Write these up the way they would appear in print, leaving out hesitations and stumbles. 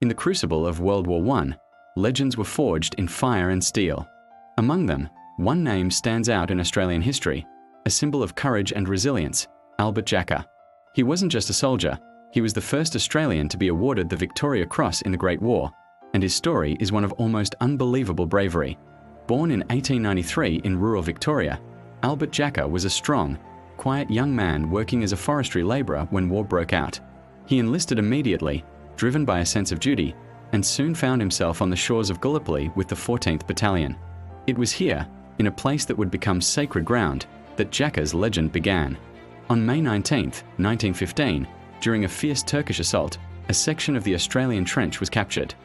In the crucible of World War I, legends were forged in fire and steel. Among them, one name stands out in Australian history, a symbol of courage and resilience, Albert Jacka. He wasn't just a soldier, he was the first Australian to be awarded the Victoria Cross in the Great War, and his story is one of almost unbelievable bravery. Born in 1893 in rural Victoria, Albert Jacka was a strong, quiet young man working as a forestry labourer when war broke out. He enlisted immediately, driven by a sense of duty, and soon found himself on the shores of Gallipoli with the 14th Battalion. It was here, in a place that would become sacred ground, that Jacka's legend began. On May 19, 1915, during a fierce Turkish assault, a section of the Australian trench was captured.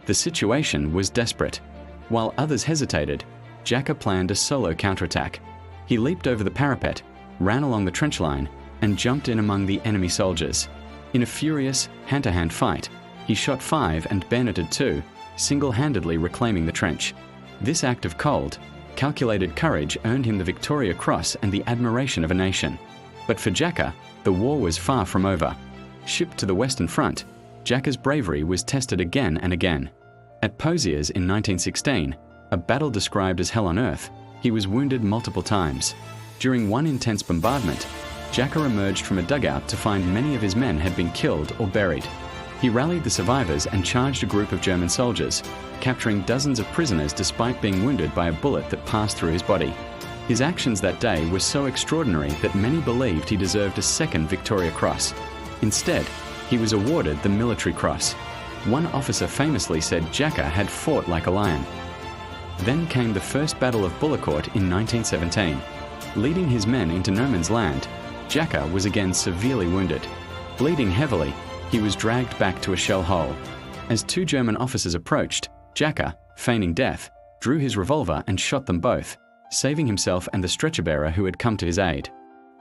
The situation was desperate. While others hesitated, Jacka planned a solo counterattack. He leaped over the parapet, ran along the trench line, and jumped in among the enemy soldiers. In a furious, hand-to-hand fight, he shot 5 and bayoneted 2, single-handedly reclaiming the trench. This act of cold, calculated courage earned him the Victoria Cross and the admiration of a nation. But for Jacka, the war was far from over. Shipped to the Western Front, Jacka's bravery was tested again and again. At Posiers in 1916, a battle described as hell on earth, he was wounded multiple times. During one intense bombardment, Jacka emerged from a dugout to find many of his men had been killed or buried. He rallied the survivors and charged a group of German soldiers, capturing dozens of prisoners despite being wounded by a bullet that passed through his body. His actions that day were so extraordinary that many believed he deserved a second Victoria Cross. Instead, he was awarded the Military Cross. One officer famously said Jacka had fought like a lion. Then came the First Battle of Bullecourt in 1917. Leading his men into no man's land, Jacka was again severely wounded. Bleeding heavily, he was dragged back to a shell hole. As 2 German officers approached, Jacka, feigning death, drew his revolver and shot them both, saving himself and the stretcher-bearer who had come to his aid.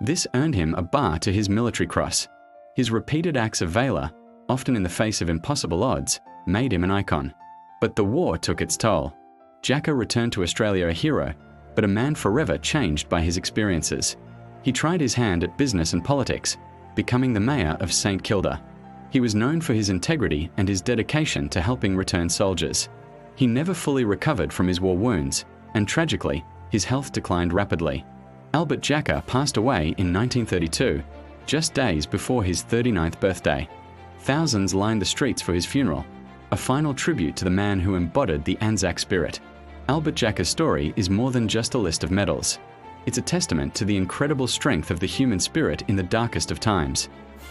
This earned him a bar to his Military Cross. His repeated acts of valor, often in the face of impossible odds, made him an icon. But the war took its toll. Jacka returned to Australia a hero, but a man forever changed by his experiences. He tried his hand at business and politics, becoming the mayor of St Kilda. He was known for his integrity and his dedication to helping returned soldiers. He never fully recovered from his war wounds, and tragically, his health declined rapidly. Albert Jacka passed away in 1932, just days before his 39th birthday. Thousands lined the streets for his funeral, a final tribute to the man who embodied the Anzac spirit. Albert Jacka's story is more than just a list of medals. It's a testament to the incredible strength of the human spirit in the darkest of times.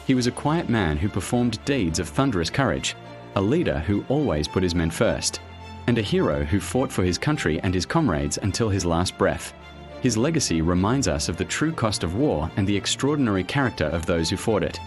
He was a quiet man who performed deeds of thunderous courage, a leader who always put his men first, and a hero who fought for his country and his comrades until his last breath. His legacy reminds us of the true cost of war and the extraordinary character of those who fought it.